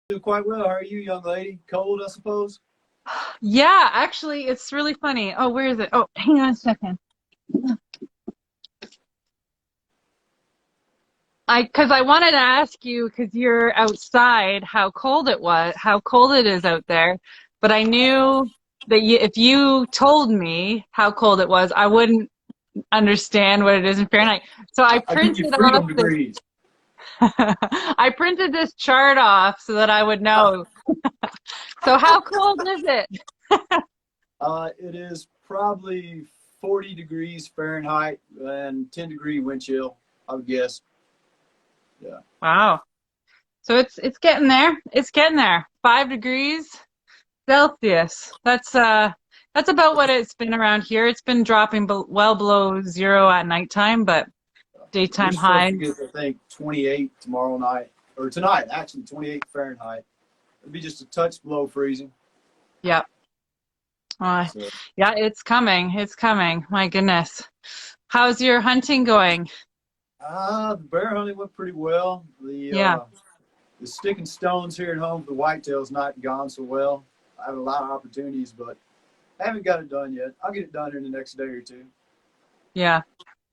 Do quite well. How are you, young lady? Cold, I suppose? Yeah, actually, it's really funny. Oh, where is it? Oh, hang on a second. Because I wanted to ask you, because you're outside, how cold it is out there. But I knew that if you told me how cold it was, I wouldn't understand what it is in Fahrenheit. So I I'll give you printed off freedom this, degrees. I printed this chart off so that I would know. So how cold is it? It is probably 40 degrees Fahrenheit and 10-degree wind chill, I would guess. Yeah. Wow. So it's getting there. It's getting there. 5 degrees Celsius. That's about what it's been around here. It's been dropping well below zero at nighttime, but We're daytime supposed to highs. get, I think, 28 tomorrow night, or tonight, actually, 28 Fahrenheit. It'll be just a touch below freezing. Yep. So, Yeah, it's coming. It's coming. My goodness. How's your hunting going? the bear hunting went pretty well. Yeah. The sticking stones here at home for the whitetail's not gone so well. I have a lot of opportunities, but I haven't got it done yet. I'll get it done in the next day or two. Yeah.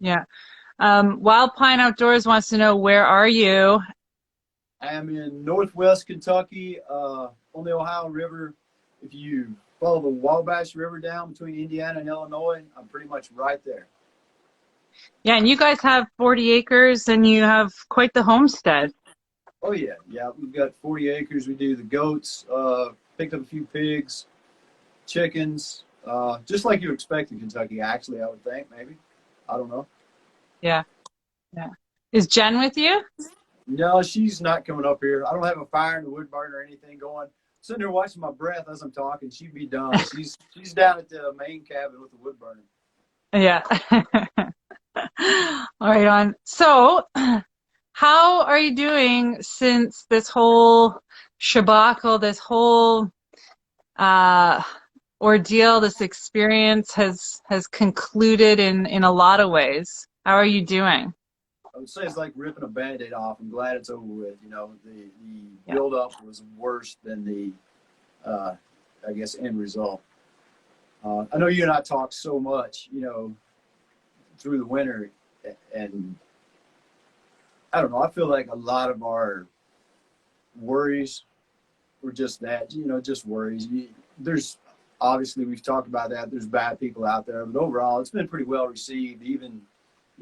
Yeah. Wild Pine Outdoors wants to know, where are you? I am in northwest Kentucky, on the Ohio River. If you follow the Wabash River down between Indiana and Illinois, I'm pretty much right there. Yeah, and you guys have 40 acres and you have quite the homestead. Oh yeah, yeah. We've got 40 acres. We do the goats. Picked up a few pigs, chickens. Just like you expect in Kentucky. Actually, I would think maybe. I don't know. Yeah. Yeah. Is Jen with you? No, she's not coming up here. I don't have a fire in the wood burn or anything going. Sitting there watching my breath as I'm talking. She'd be done. She's down at the main cabin with the wood burning. Yeah. All right, on. So, how are you doing since this whole shabacle, this whole uh, ordeal, this experience has concluded in a lot of ways? How are you doing? I would say it's like ripping a band-aid off. I'm glad it's over with. You know, the Yeah. build-up was worse than the, I guess, end result. I know you and I talked so much, through the winter, and I don't know. I feel like a lot of our worries were just that, just worries. There's obviously we've talked about that. There's bad people out there, but overall, it's been pretty well received. Even,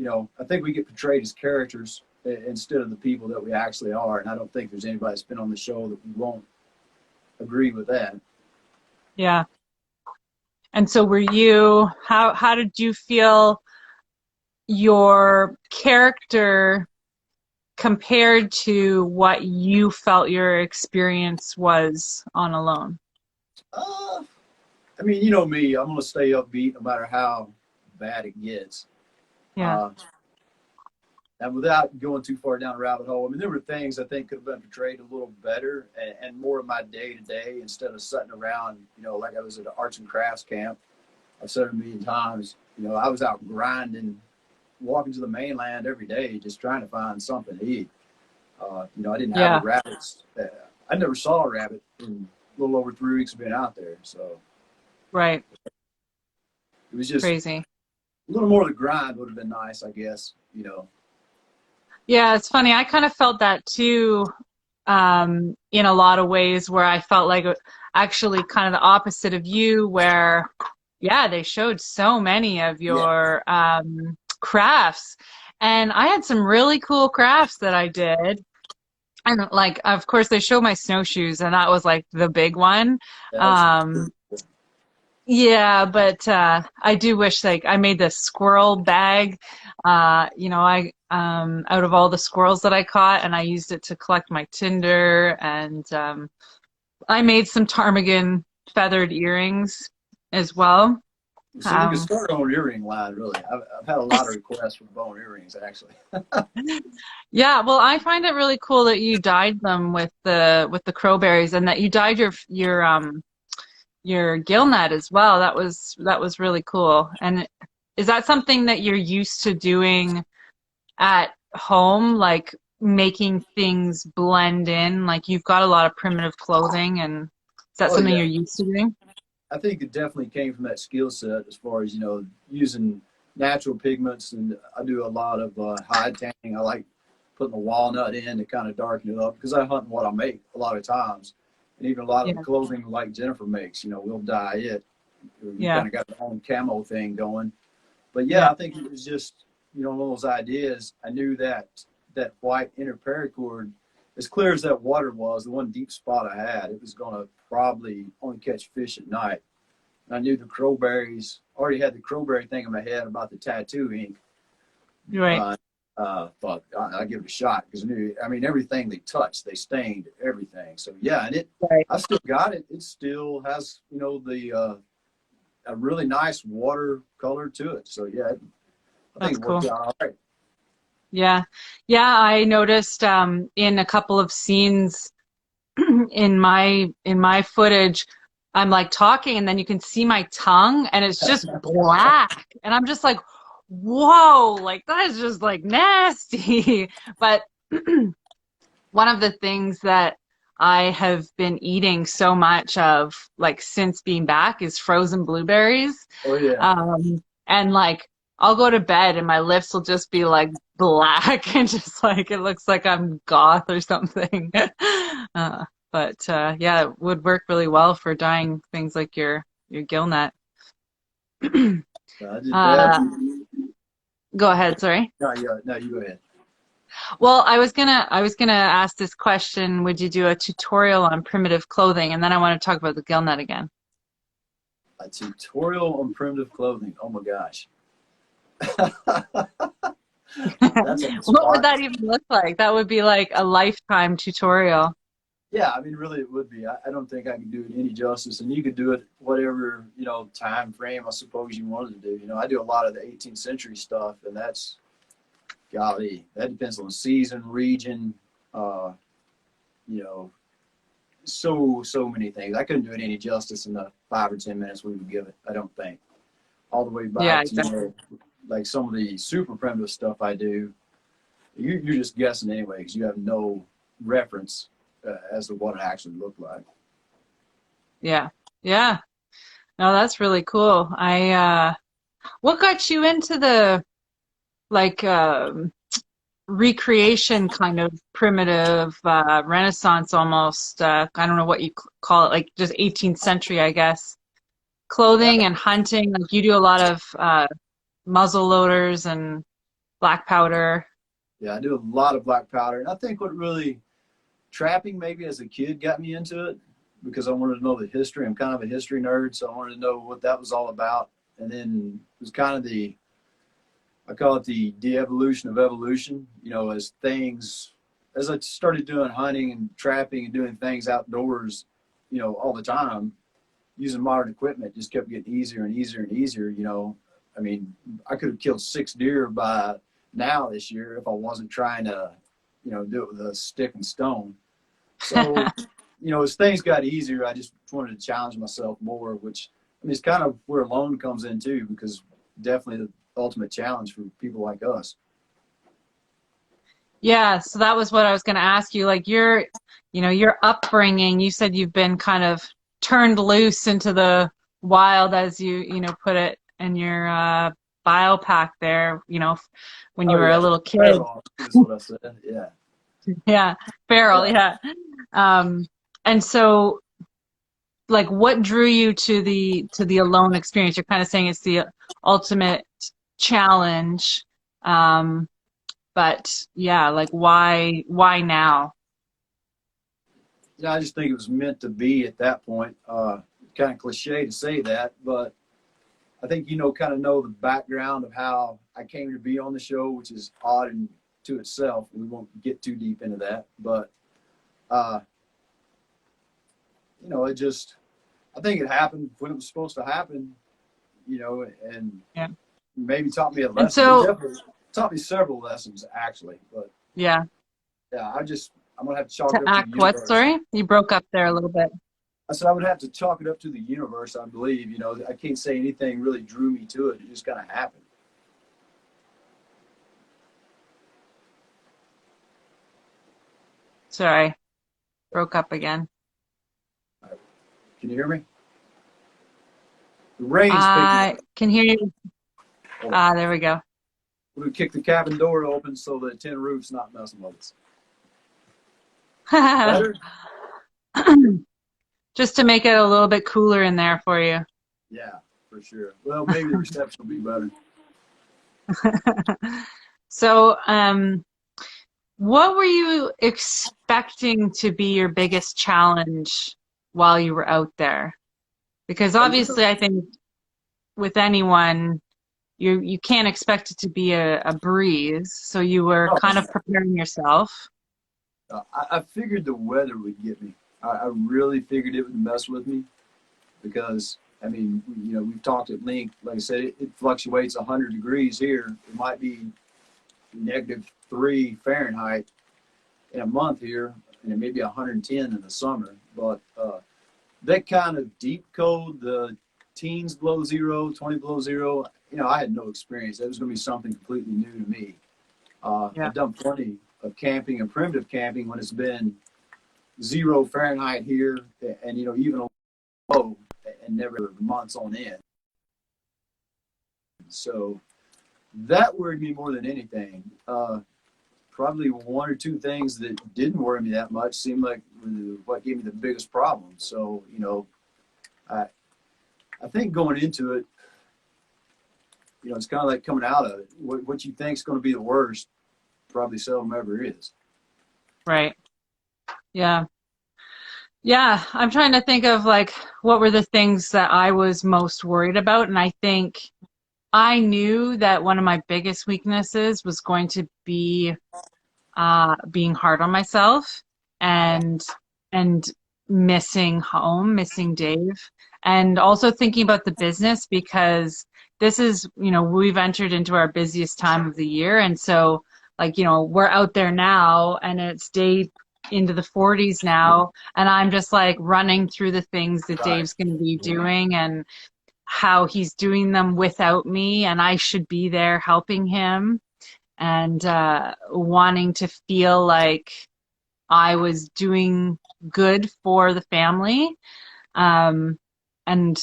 I think we get portrayed as characters instead of the people that we actually are. And I don't think there's anybody that's been on the show that we won't agree with that. Yeah. And so how did you feel your character compared to what you felt your experience was on Alone? Uh, I mean, you know me, I'm going to stay upbeat no matter how bad it gets. Yeah. Uh, and without going too far down a rabbit hole, I mean, there were things I think could have been portrayed a little better and more of my day to day instead of sitting around, like I was at an arts and crafts camp. I've said it a million times, I was out grinding, walking to the mainland every day, just trying to find something to eat. I didn't have Yeah. the rabbits. I never saw a rabbit in a little over 3 weeks of being out there. So Right. it was just Crazy. a little more of the grind would have been nice, I guess. Yeah, it's funny. I kind of felt that too, in a lot of ways, where I felt like actually kind of the opposite of you, where, yeah, they showed so many of Yeah. your crafts. And I had some really cool crafts that I did. And like, of course, they showed my snowshoes, and that was like the big one. That's Um, Yeah, but I do wish, like, I made this squirrel bag. I out of all the squirrels that I caught, and I used it to collect my tinder, and I made some ptarmigan feathered earrings as well. so we could Um, start on earring line, really. I've had a lot of requests for bone earrings, actually. yeah, well, I find it really cool that you dyed them with the crowberries, and that you dyed your gill net as well. That was really cool. And is that something that you're used to doing at home? Like, making things blend in? Like you've got a lot of primitive clothing, and is that Oh something yeah, you're used to doing? I think it definitely came from that skill set as far as using natural pigments, and I do a lot of hide tanning. I like putting a walnut in to kind of darken it up because I hunt what I make a lot of times, and even a lot of the Yeah. clothing like Jennifer makes. We'll dye it. We Yeah. kind of got our own camo thing going. But yeah, Yeah. I think it was just one of those ideas. I knew that white inner paracord, as clear as that water was, the one deep spot I had, it was going to probably only catch fish at night. And I knew the crowberries, already had the crowberry thing in my head about the tattoo ink. Right. Uh, but I give it a shot because I mean, everything they touched, they stained everything. So yeah, and Right. I still got it. It still has, the a really nice water color to it. So yeah, I think That's it worked cool. out all right. Yeah. Yeah, I noticed in a couple of scenes in my footage, I'm like talking and then you can see my tongue and it's just black. And I'm just like, whoa, like that is just like nasty. But one of the things that I have been eating so much of like since being back is frozen blueberries. Oh yeah. And like I'll go to bed and my lips will just be like black and just like it looks like I'm goth or something. But yeah, it would work really well for dyeing things like your gill net. So I did that. Uh, Go ahead, sorry. No, yeah, no, you go ahead. Well, I was gonna ask this question, would you do a tutorial on primitive clothing? And then I want to talk about the gill net again. A tutorial on primitive clothing. Oh my gosh. That's on the What would spot. that even look like? That would be like a lifetime tutorial. Yeah, I mean, really, it would be. I don't think I could do it any justice, and you could do it whatever time frame I suppose you wanted to do. I do a lot of the 18th century stuff, and that's golly, that depends on the season, region, uh, you know, so many things. I couldn't do it any justice in the 5 or 10 minutes we would give it. I don't think. All the way Yeah, back to exactly. like some of the super primitive stuff I do. You're just guessing anyway because you have no reference as to what it actually looked like. Yeah. Yeah. No, that's really cool. What got you into the like recreation kind of primitive Renaissance almost I don't know what you call it, like just 18th century, I guess. Yeah, Clothing and hunting, like you do a lot of muzzle loaders and black powder. yeah, I do a lot of black powder, and I think what really trapping maybe as a kid got me into it because I wanted to know the history. I'm kind of a history nerd, so I wanted to know what that was all about. And then it was kind of I call it the de-evolution of evolution. As I started doing hunting and trapping and doing things outdoors, all the time, using modern equipment just kept getting easier and easier and easier. I mean, I could have killed 6 deer by now this year if I wasn't trying to, do it with a stick and stone. So, as things got easier, I just wanted to challenge myself more, which I mean, it's kind of where alone comes in too, because definitely the ultimate challenge for people like us. Yeah, so that was what I was going to ask you. Like your upbringing, you said you've been kind of turned loose into the wild, as put it in your bio pack there, when you Oh were a yeah, little kid. feral is what I said. Yeah, Yeah, feral, yeah. yeah. Um, and so like what drew you to the alone experience? You're kind of saying it's the ultimate challenge. Um, but yeah, like why now? I just think it was meant to be at that point. Kind of cliche to say that, but I think kind of know the background of how I came to be on the show, which is odd and to itself. We won't get too deep into that, but uh, it just I think it happened when it was supposed to happen. And Yeah. maybe taught me a And lesson. It so definitely taught me several lessons actually, but yeah, yeah, I'm gonna have to chalk to it up to the act what, universe. sorry? You broke up there a little bit. I said I would have to chalk it up to the universe. I believe, I can't say anything really drew me to it. It just kind of happened. Sorry, broke up again. Can you hear me? The rain's picking up. I can hear you. Hold on. There we go. We're gonna kick the cabin door open so the tin roof's not messing with us. Better? Just to make it a little bit cooler in there for you. Yeah, for sure. Well, maybe the reception will be better. So, what were you expecting to be your biggest challenge while you were out there? Because A little, obviously, I think with anyone, you can't expect it to be a breeze. So you were oh, kind of preparing yourself. I figured the weather would get me. I really figured it would mess with me because, I mean, we've talked at length. Like I said, it fluctuates 100 degrees here. It might be -3 Fahrenheit in a month here, and it may be 110 in the summer. But that kind of deep cold, the teens below zero, 20 below zero, I had no experience. That was going to be something completely new to me. Yeah. I've done plenty of camping and primitive camping when it's been 0 Fahrenheit here, and even low, and never months on end. So that worried me more than anything. Probably one or two things that didn't worry me that much seemed like what gave me the biggest problem. So I think going into it, it's kind of like coming out of it. What you think is going to be the worst probably seldom ever is. Right. Yeah. Yeah. I'm trying to think of like what were the things that I was most worried about. And I think I knew that one of my biggest weaknesses was going to be being hard on myself and and missing home, missing Dave, and also thinking about the business because this is, we've entered into our busiest time of the year, and so like, we're out there now, and it's day into the 40s now, and I'm just like running through the things that Right. Dave's going to be doing and how he's doing them without me, and I should be there helping him and wanting to feel like I was doing good for the family. Um, and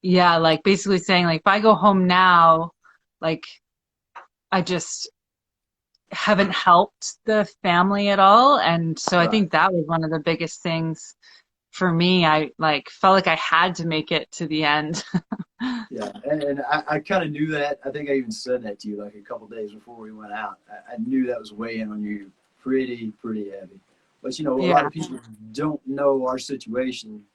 yeah, like basically saying like if I go home now, like I just haven't helped the family at all. And so I Right. think that was one of the biggest things for me. I like felt like I had to make it to the end. Yeah, and I kind of knew that. I think I even said that to you like a couple days before we went out. I knew that was weighing on you pretty heavy. But a lot Yeah. of people don't know our situation.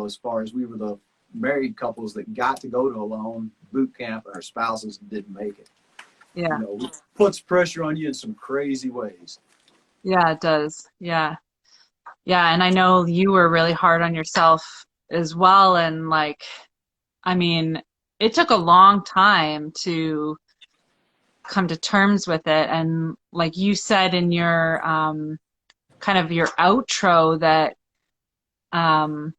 As far as we were the married couples that got to go to Alone boot camp, and our spouses didn't make it. Yeah. It puts pressure on you in some crazy ways. Yeah, it does. Yeah. Yeah. And I know you were really hard on yourself as well. And like, I mean, it took a long time to come to terms with it. And like you said in your kind of your outro that um,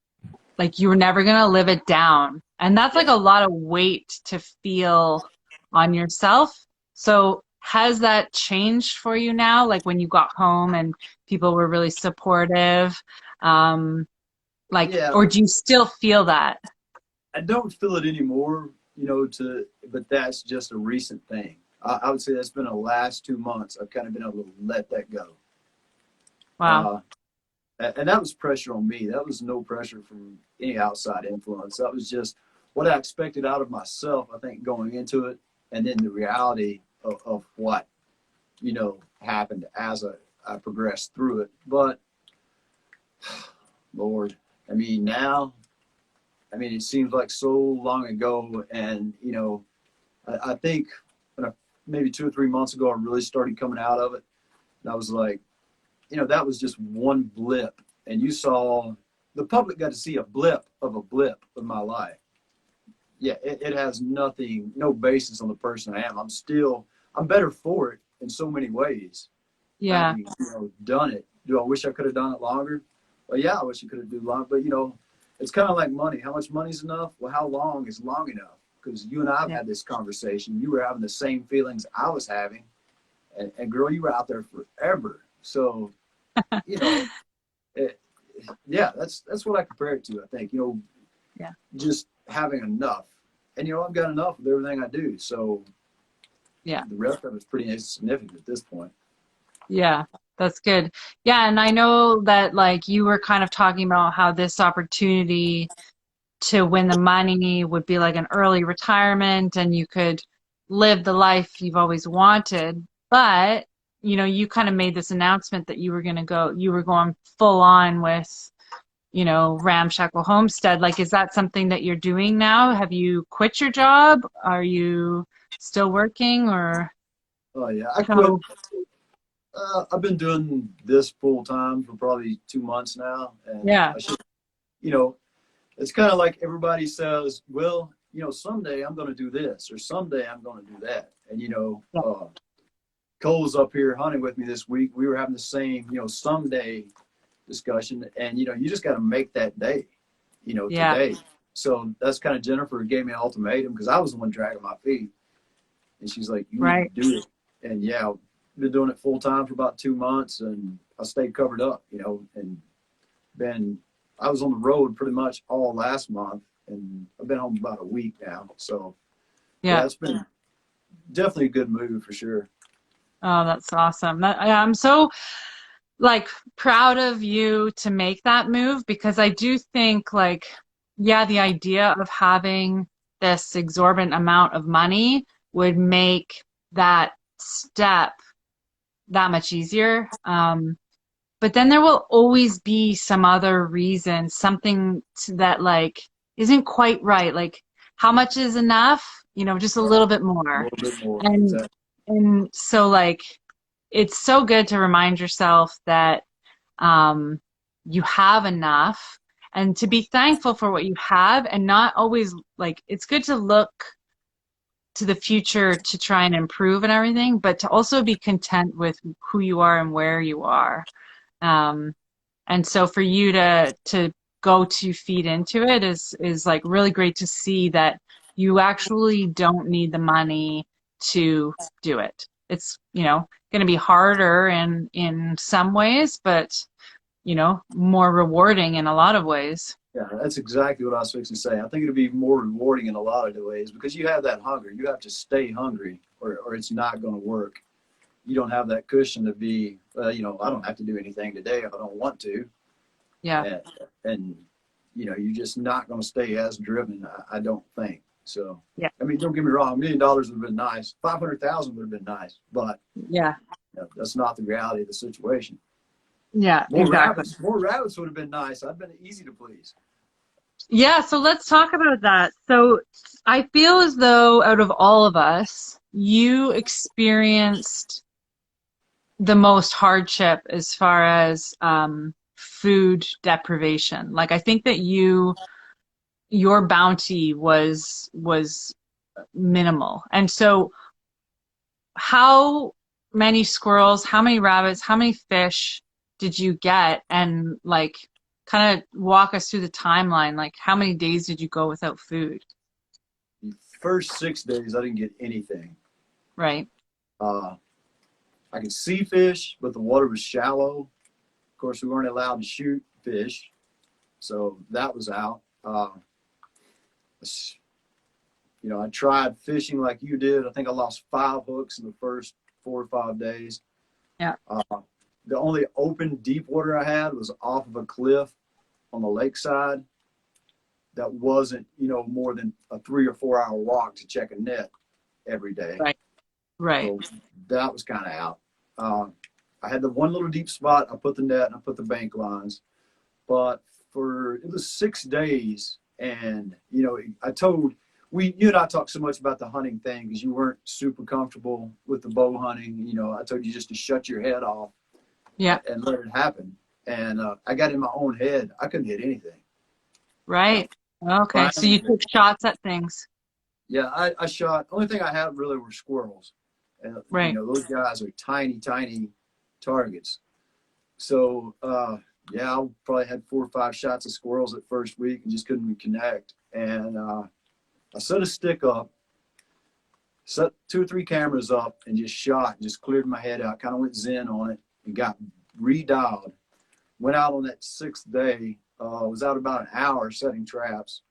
like you were never gonna live it down. And that's like Yeah. a lot of weight to feel on yourself. So has that changed for you now? Like when you got home and people were really supportive? Like, Yeah, or do you still feel that? I don't feel it anymore, but that's just a recent thing. I would say that's been the last 2 months. I've kind of been able to let that go. Wow. Uh, and that was pressure on me. That was no pressure from any outside influence. That was just what I expected out of myself, I think, going into it. And then the reality of what, happened as I progressed through it. But, Lord, now, it seems like so long ago. And, I think maybe 2 or 3 months ago, I really started coming out of it. And I was like, that was just one blip. And the public got to see a blip of my life. Yeah, it has nothing, no basis on the person I am. I'm better for it in so many ways. Yeah. Having, done it. Do I wish I could have done it longer? Well, yeah, I wish I could have done it longer. But, it's kind of like money. How much money is enough? Well, how long is long enough? Because you and I have Yeah. had this conversation. You were having the same feelings I was having. And girl, you were out there forever. So you know, it, yeah, that's what I compare it to. I think, Yeah. just having enough, and I've got enough with everything I do. So Yeah. the rest of it's pretty insignificant at this point. Yeah, that's good. Yeah, and I know that like you were kind of talking about how this opportunity to win the money would be like an early retirement and you could live the life you've always wanted. But, you kind of made this announcement that you were going full on with, Ramshackle Homestead. Like, is that something that you're doing now? Have you quit your job? Are you still working or Oh yeah, I quit. how? I've been doing this full time for probably 2 months now, and Yeah, I should, you know, it's kind of like everybody says, well, someday I'm going to do this, or someday I'm going to do that, and yeah, Cole's up here hunting with me this week. We were having the same, someday discussion, and you just got to make that day, yeah, today. So that's kind of Jennifer gave me an ultimatum because I was the one dragging my feet, and she's like, "You need right. to do it." And yeah, I've been doing it full time for about 2 months, and I stayed covered up, and been I was on the road pretty much all last month, and I've been home about a week now. So yeah, Yeah. it's been definitely a good move for sure. Oh, that's awesome. I'm so like proud of you to make that move because I do think like, yeah, the idea of having this exorbitant amount of money would make that step that much easier. But then there will always be some other reason, something that like isn't quite right. Like how much is enough? Just a little bit A more. little bit more. And Exactly. and so like it's so good to remind yourself that um, you have enough and to be thankful for what you have and not always like it's good to look to the future to try and improve and everything, but to also be content with who you are and where you are. Um, and so for you to go 2 feet into it is like really great to see that you actually don't need the money to do it. It's, going to be harder in some ways, but more rewarding in a lot of ways. Yeah, that's exactly what I was fixing to say. I think it'll be more rewarding in a lot of the ways because you have that hunger. You have to stay hungry, or it's not going to work. You don't have that cushion to be, I don't have to do anything today if I don't want to, Yeah. and you're just not going to stay as driven. I don't think so. Yeah. I mean, don't get me wrong. $1 million would have been nice. 500,000 would have been nice, but Yeah. that's not the reality of the situation. Yeah, exactly. More rabbits would have been nice. I've been easy to please. Yeah, so let's talk about that. So I feel as though out of all of us, you experienced the most hardship as far as food deprivation. Like I think that your bounty was minimal. And so how many squirrels, how many rabbits, how many fish did you get? And like kind of walk us through the timeline. Like how many days did you go without food? The first 6 days, I didn't get anything. Right. Uh, I could see fish, but the water was shallow. Of course, we weren't allowed to shoot fish, so that was out. I tried fishing like you did. I think I lost 5 hooks in the first 4 or 5 days. Yeah. The only open deep water I had was off of a cliff on the lakeside. That wasn't, more than a 3 or 4 hour walk to check a net every day. Right. Right. So that was kind of out. I had the one little deep spot. I put the net and I put the bank lines. But it was 6 days, and I told you and I talked so much about the hunting thing because you weren't super comfortable with the bow hunting. I told you just to shut your head off, Yeah. and let it happen. And I got in my own head. I couldn't hit anything. Right. Okay. So you took shots at things. Yeah, I shot. Only thing I had really were squirrels, and Right. those guys are tiny, tiny targets. So yeah, I probably had 4 or 5 shots of squirrels that first week and just couldn't connect. And I set a stick up, set 2 or 3 cameras up, and just shot and just cleared my head out. Kind of went zen on it and got redialed. Went out on that 6th day. Was out about an hour setting traps.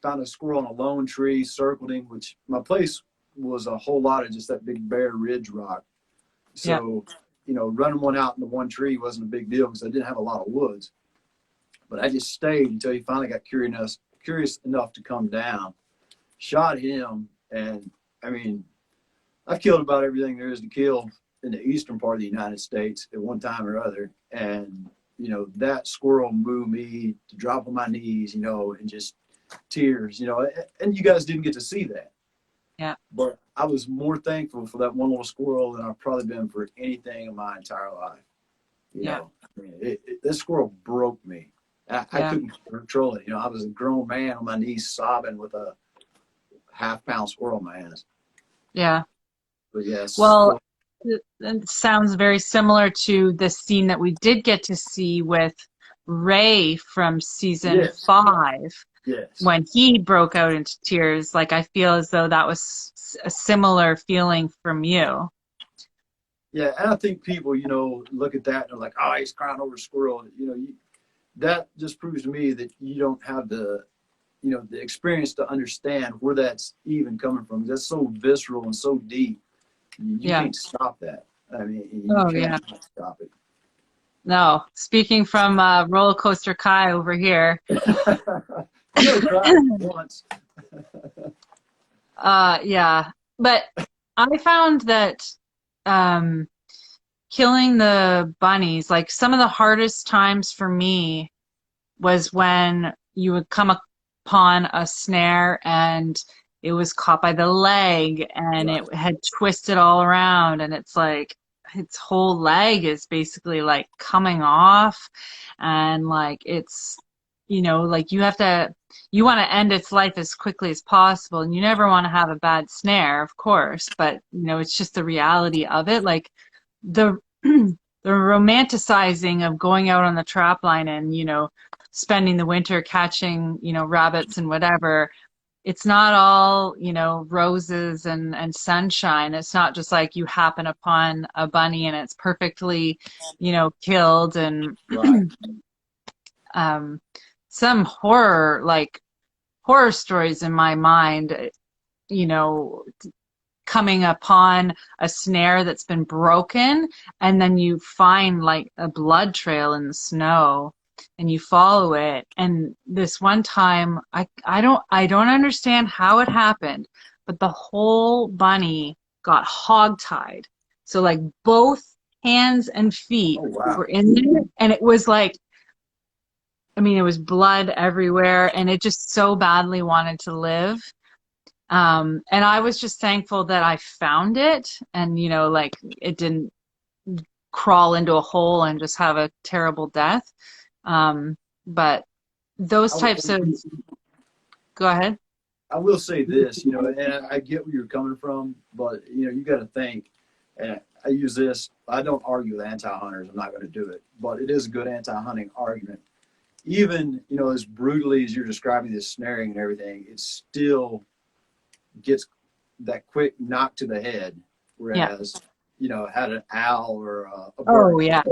Found a squirrel on a lone tree, circled him, which my place was a whole lot of just that big bare ridge rock. Yeah. So, running one out in the one tree wasn't a big deal because I didn't have a lot of woods. But I just stayed until he finally got curious enough to come down. Shot him, and I mean, I've killed about everything there is to kill in the eastern part of the United States at one time or other. And, that squirrel moved me to drop on my knees, and just tears, and you guys didn't get to see that. Yeah. But I was more thankful for that one little squirrel than I've probably been for anything in my entire life. I mean, this squirrel broke me. I couldn't control it. I was a grown man on my knees sobbing with a half-pound squirrel in my hands. Yeah. But yes. Well, it sounds very similar to the scene that we did get to see with Ray from season 5. Yes. When he broke out into tears. Like, I feel as though that was a similar feeling from you. Yeah, and I think people, look at that and they're like, oh, he's crying over a squirrel. That just proves to me that you don't have the experience to understand where that's even coming from. That's so visceral and so deep. You can't stop that. I mean, you can't stop it. No, speaking from Roller Coaster Kai over here. You cried once. Yeah, but I found that killing the bunnies, like some of the hardest times for me was when you would come upon a snare and it was caught by the leg and it had twisted all around, and it's like its whole leg is basically like coming off, and like it's, like you want to end its life as quickly as possible, and you never want to have a bad snare, of course, but it's just the reality of it. Like the the romanticizing of going out on the trap line and spending the winter catching rabbits and whatever. It's not all roses and sunshine. It's not just like you happen upon a bunny and it's perfectly killed, and some horror stories in my mind, coming upon a snare that's been broken, and then you find like a blood trail in the snow and you follow it. And this one time, I don't understand how it happened, but the whole bunny got hogtied. So like both hands and feet were in there, and it was like, I mean, it was blood everywhere, and it just so badly wanted to live. And I was just thankful that I found it, and like it didn't crawl into a hole and just have a terrible death. But those types of, go ahead. I will say this, and I get where you're coming from, but you got to think, and I use this, I don't argue with anti-hunters, I'm not going to do it, but it is a good anti-hunting argument. Even, as brutally as you're describing this snaring and everything, it still gets that quick knock to the head, whereas, had an owl or a bird,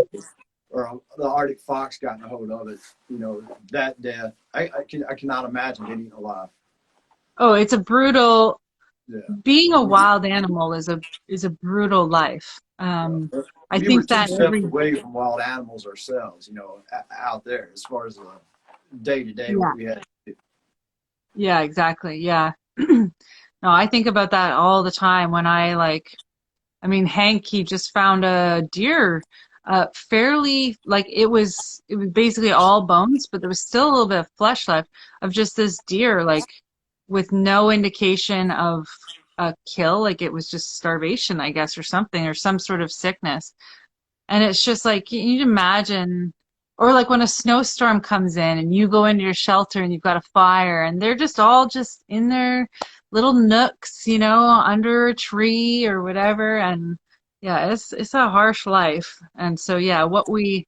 or the Arctic fox gotten a hold of it, that death, I cannot imagine getting eaten alive. Oh, it's a brutal, being a wild animal is a brutal life. I think that we're 2 steps away from wild animals ourselves, out there, as far as the day-to-day what we had to do. Yeah, exactly. Yeah. No, I think about that all the time when Hank, he just found a deer, fairly, like it was basically all bones, but there was still a little bit of flesh left of just this deer, like with no indication of a kill. Like it was just starvation, I guess, or something, or some sort of sickness. And it's just like, you can imagine, or like when a snowstorm comes in and you go into your shelter and you've got a fire and they're just all just in their little nooks, under a tree or whatever. And yeah, it's a harsh life. And so, yeah, what we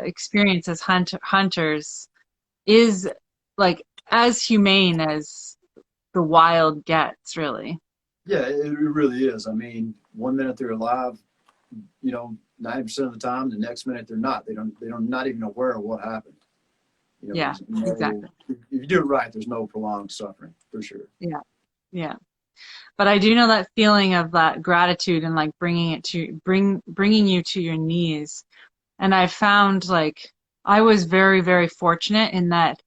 experience as hunters is like as humane as the wild gets, really. Yeah, it really is. I mean, 1 minute they're alive, you know, 90% of the time, the next minute they're not. They're not even aware of what happened. You know, Yeah, there's no, exactly. if you do it right, there's no prolonged suffering for sure. Yeah. Yeah. But I do know that feeling of that gratitude and like bringing you to your knees. And I found like I was very, very fortunate in that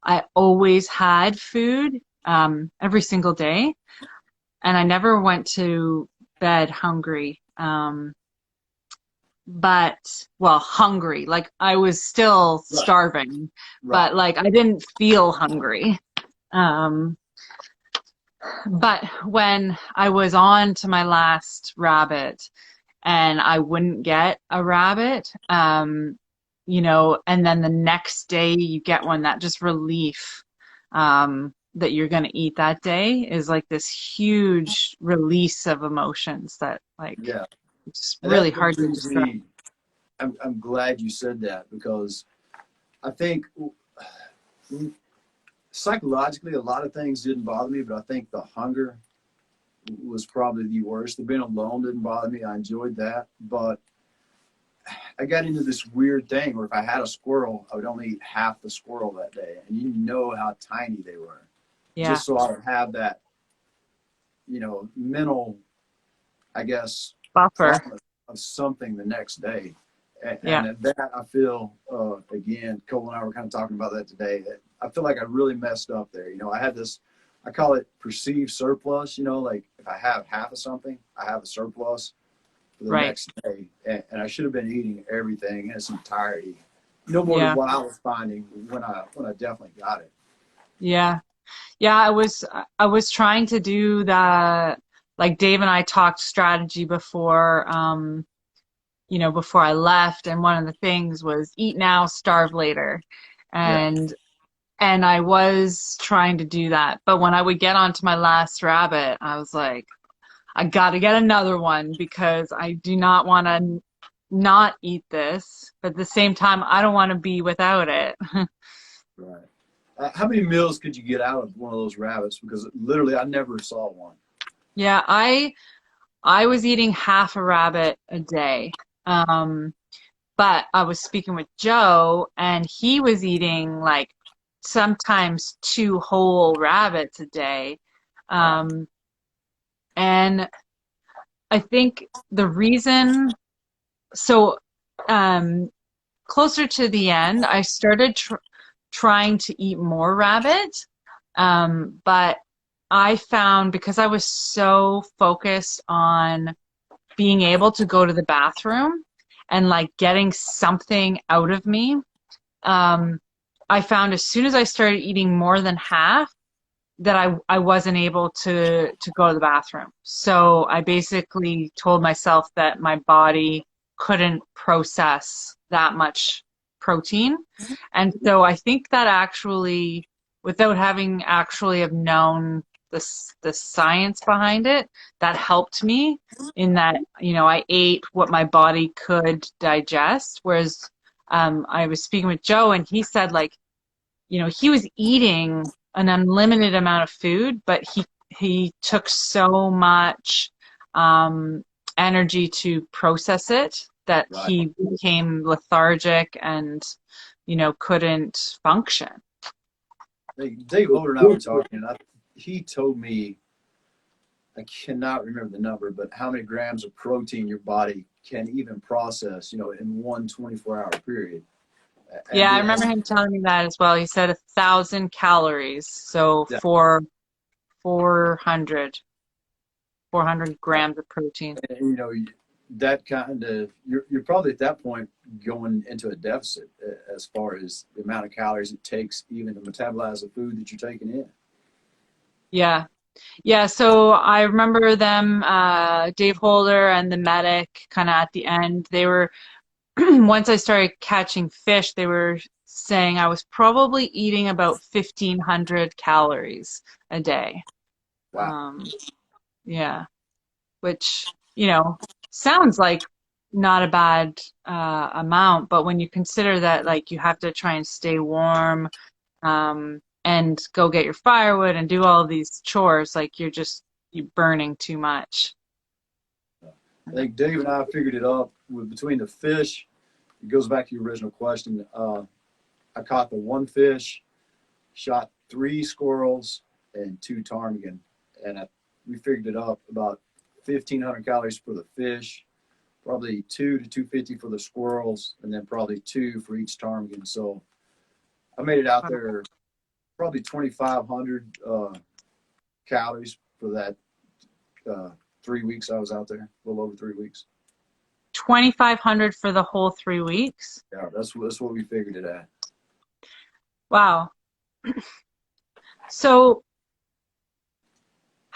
I always had food every single day, and I never went to bed hungry. But well, hungry. Like I was still Right. starving, Right. but like I didn't feel hungry. Um, but when I was on to my last rabbit and I wouldn't get a rabbit, you know, and then the next day you get one, that just relief, that you're going to eat that day is like this huge release of emotions that like Yeah. it's And really that hard to brings describe. me, I'm glad you said that because I think psychologically, a lot of things didn't bother me, but I think the hunger was probably the worst. The being alone didn't bother me. I enjoyed that. But I got into this weird thing where if I had a squirrel, I would only eat half the squirrel that day. And you know how tiny they were. Yeah, Just so I would have that, you know, mental, I guess, buffer. promise of something the next day. Yeah, And at that, I feel, again, Cole and I were kind of talking about that today, that I feel like I really messed up there. You know, I had this, I call it perceived surplus, you know, like if I have half of something, I have a surplus for the right. next day. And I should have been eating everything in its entirety. No more than Yeah, what I was finding when I definitely got it. yeah. Yeah, I was trying to do the like Dave and I talked strategy before you know, before I left, and one of the things was eat now, starve later. Yeah. And I was trying to do that. But when I would get onto my last rabbit, I was like, I got to get another one because I do not want to not eat this. But at the same time, I don't want to be without it. Right. How many meals could you get out of one of those rabbits? Because literally, I never saw one. Yeah, I was eating half a rabbit a day. Um, but I was speaking with Joe, and he was eating like sometimes two whole rabbits a day. Wow. Um, and I think the reason, so um, closer to the end, I started trying to eat more rabbit. But I found because I was so focused on being able to go to the bathroom and like getting something out of me, um, I found as soon as I started eating more than half that I wasn't able to go to the bathroom. So I basically told myself that my body couldn't process that much protein. And so I think that actually, without having actually have known the science behind it, that helped me in that, you know, I ate what my body could digest. Whereas I was speaking with Joe and he said like, you know, he was eating an unlimited amount of food, but he took so much um, energy to process it that Right. he became lethargic and, you know, couldn't function. Dave Holder and I were talking, and he told me, I cannot remember the number, but how many grams of protein your body can even process, you know, in one 24-hour period. And Yeah, I then, remember him telling me that as well. He said 1,000 calories, so yeah, 400 grams of protein. and, you know, that kind of, you're probably at that point going into a deficit as far as the amount of calories it takes even to metabolize the food that you're taking in. Yeah. Yeah, so I remember them, Dave Holder and the medic, kind of at the end. They were, once I started catching fish, they were saying I was probably eating about 1,500 calories a day. Wow. Yeah, which, you know, sounds like not a bad amount, but when you consider that, like, you have to try and stay warm, and go get your firewood and do all of these chores, like you're burning too much. I think Dave and I figured it up with between the fish. It goes back to your original question. I caught the one fish, shot 3 squirrels and 2 ptarmigan, and we figured it up about 1,500 calories for the fish, probably 2 to 250 for the squirrels, and then probably 2 for each ptarmigan. So I made it out there probably 2,500 calories for that 3 weeks I was out there, a little over 3 weeks. 2,500 for the whole 3 weeks? Yeah, that's what we figured it at. Wow. So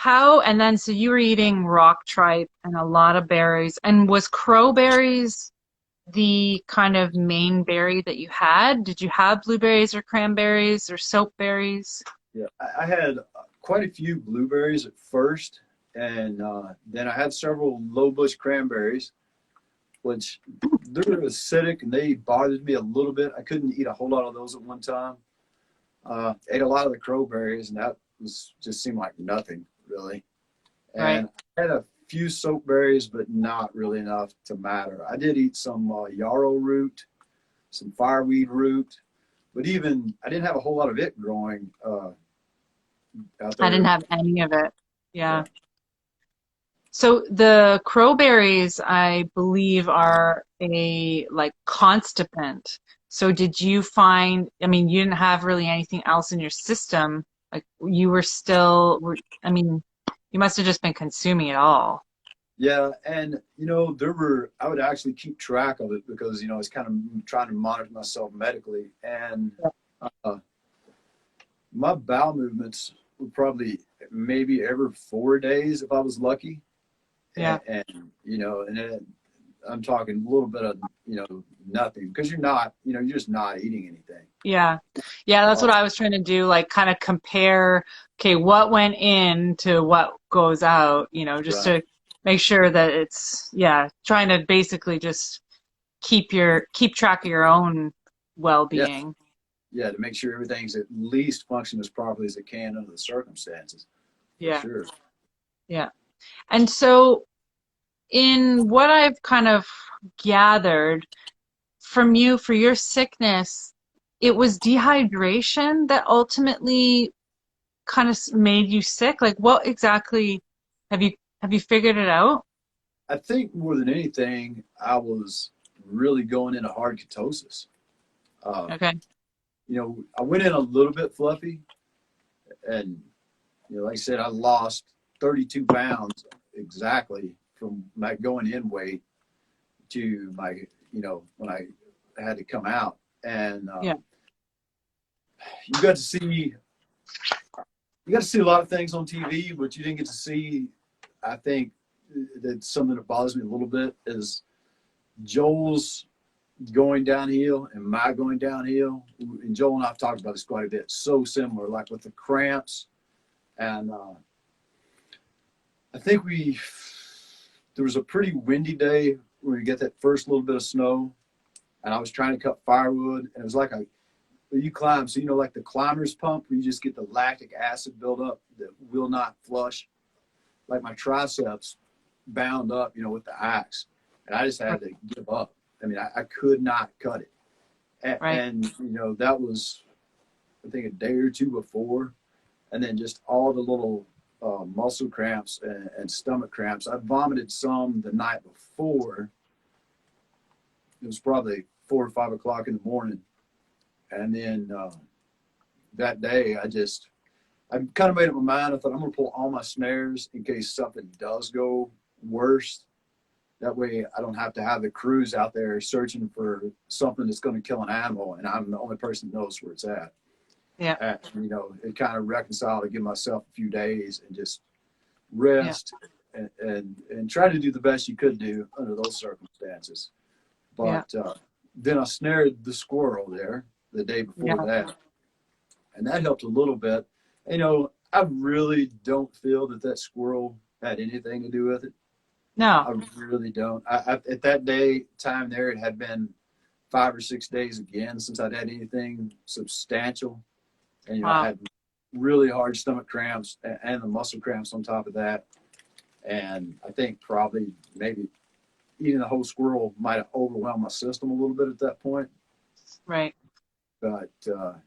so you were eating rock tripe and a lot of berries. And was crowberries the kind of main berry that you had? Did you have blueberries or cranberries or soapberries? Yeah, I had quite a few blueberries at first, and then I had several low bush cranberries, which they're acidic and they bothered me a little bit. I couldn't eat a whole lot of those at one time. Ate a lot of the crowberries, and that just seemed like nothing really. And Right. I had a few soapberries, but not really enough to matter. I did eat some yarrow root, some fireweed root, but even I didn't have a whole lot of it growing out there. I didn't have any of it. Yeah. Yeah. So the crowberries, I believe, are a like constipant. So did you find, I mean, you didn't have really anything else in your system. Like you were still, I mean, you must have just been consuming it all. Yeah, and I would actually keep track of it because I was kind of trying to monitor myself medically, and my bowel movements were probably maybe every 4 days if I was lucky. Yeah. And I'm talking a little bit of nothing, because you're just not eating anything. Yeah. Yeah, that's what I was trying to do, like kind of compare, okay, what went in to what goes out, just Right. to make sure that it's, yeah, trying to basically just keep track of your own well-being. Yeah, to make sure everything's at least functioning as properly as it can under the circumstances. Yeah. Sure. Yeah. And so in what I've kind of gathered from you for your sickness, it was dehydration that ultimately kind of made you sick. Like what exactly have you figured it out? I think more than anything, I was really going into hard ketosis. Uh, Okay. I went in a little bit fluffy, and like I said, I lost 32 pounds exactly from my going in weight to my, when I had to come out. And Yeah. you got to see a lot of things on TV, but you didn't get to see, I think, that something that bothers me a little bit is Joel's going downhill and my going downhill. And Joel and I have talked about this quite a bit. So similar, like with the cramps. And I think there was a pretty windy day where you get that first little bit of snow, and I was trying to cut firewood, and it was like you climb, so like the climber's pump, where you just get the lactic acid buildup that will not flush. Like my triceps bound up, with the axe, and I just had to give up. I mean, I could not cut it. And that was, I think, a day or two before, and then just all the little muscle cramps and stomach cramps. I vomited some the night before. It was probably 4 or 5 o'clock in the morning. And then that day, I kind of made up my mind. I thought, I'm going to pull all my snares in case something does go worse. That way I don't have to have the crews out there searching for something that's going to kill an animal, and I'm the only person that knows where it's at. Yeah. It kind of reconciled to give myself a few days and just rest and try to do the best you could do under those circumstances. But then I snared the squirrel there the day before that, and that helped a little bit. I really don't feel that squirrel had anything to do with it. No. I really don't. At that time there, it had been 5 or 6 days again since I'd had anything substantial. And, I had really hard stomach cramps and the muscle cramps on top of that. And I think probably maybe eating the whole squirrel might have overwhelmed my system a little bit at that point. Right. But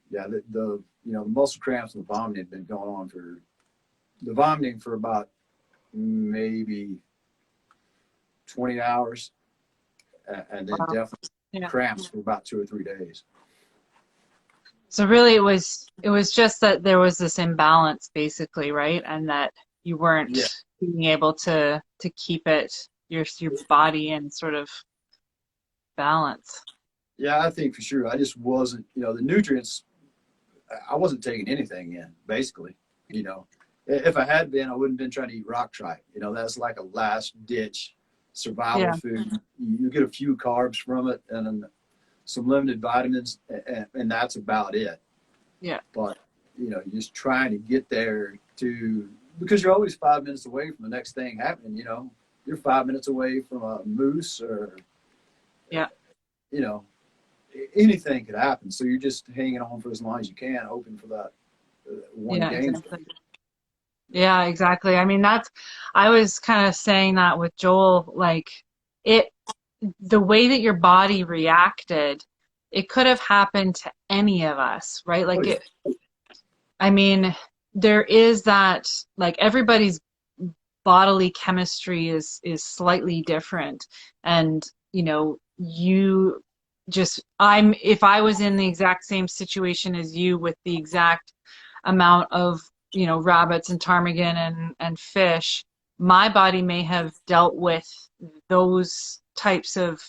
yeah, the muscle cramps and the vomiting had been going on for about maybe 20 hours, and then Wow. definitely Yeah. cramps for about 2 or 3 days. So really it was just that there was this imbalance basically, right? And that you weren't Yeah, being able to keep your body in sort of balance. yeah, I think for sure. I just wasn't, the nutrients. I wasn't taking anything in, basically. You know, if I had been, I wouldn't have been trying to eat rock tripe. That's like a last ditch survival Yeah. food. You get a few carbs from it and then some limited vitamins, and that's about it. Yeah. But you're just trying to get there because you're always 5 minutes away from the next thing happening. You're 5 minutes away from a moose or Yeah. anything could happen. So you're just hanging on for as long as you can, hoping for that one Yeah, game. exactly. Yeah, exactly. I mean, I was kind of saying that with Joel, like the way that your body reacted, it could have happened to any of us, right? Oh Like yeah, I mean, there is that, like everybody's bodily chemistry is slightly different. And, you just, if I was in the exact same situation as you with the exact amount of, rabbits and ptarmigan and fish, my body may have dealt with those types of,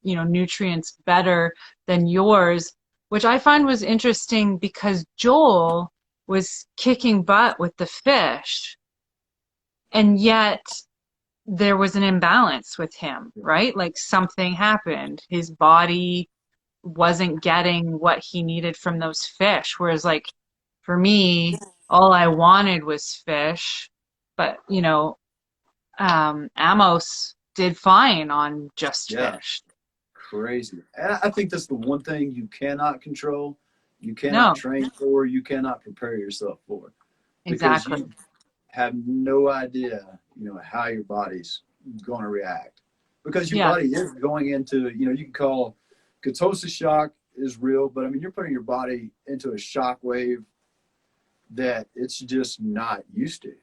nutrients better than yours, which I find was interesting because Joel was kicking butt with the fish, and yet there was an imbalance with him, yeah, right? Like something happened. His body wasn't getting what he needed from those fish. Whereas, like, for me, all I wanted was fish. But, Amos did fine on just yeah. fish. Crazy. And I think that's the one thing you cannot control, you cannot No, train for, you cannot prepare yourself for, because exactly. you have no idea, how your body's going to react. Because your Yeah, body is going into, you can call ketosis shock is real, but I mean, you're putting your body into a shock wave that it's just not used to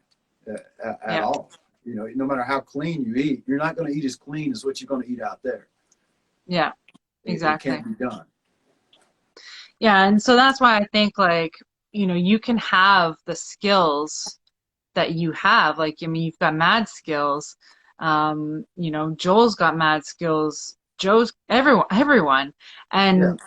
at yeah, all. No matter how clean you eat, you're not going to eat as clean as what you're going to eat out there. yeah, It exactly. can't be done. Yeah, and so that's why I think, like, you can have the skills that you have. Like, I mean, you've got mad skills. Joel's got mad skills. Joe's everyone. Yeah. And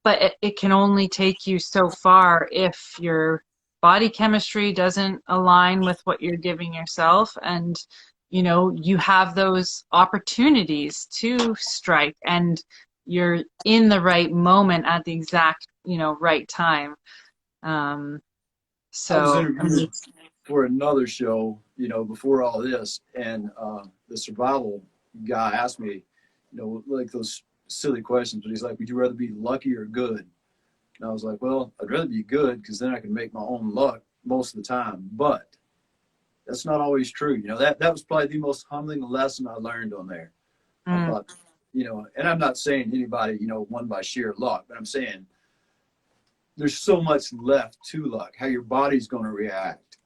but it can only take you so far if your body chemistry doesn't align with what you're giving yourself, and you have those opportunities to strike, and you're in the right moment at the exact right time. um I was so I mean, interviewed for another show, before all this, and the survival guy asked me, like those silly questions, but he's like, "Would you rather be lucky or good?" And I was like, "Well, I'd rather be good because then I can make my own luck most of the time." But that's not always true. That was probably the most humbling lesson I learned on there. mm, But and I'm not saying anybody won by sheer luck, but I'm saying there's so much left to luck, how your body's going to react,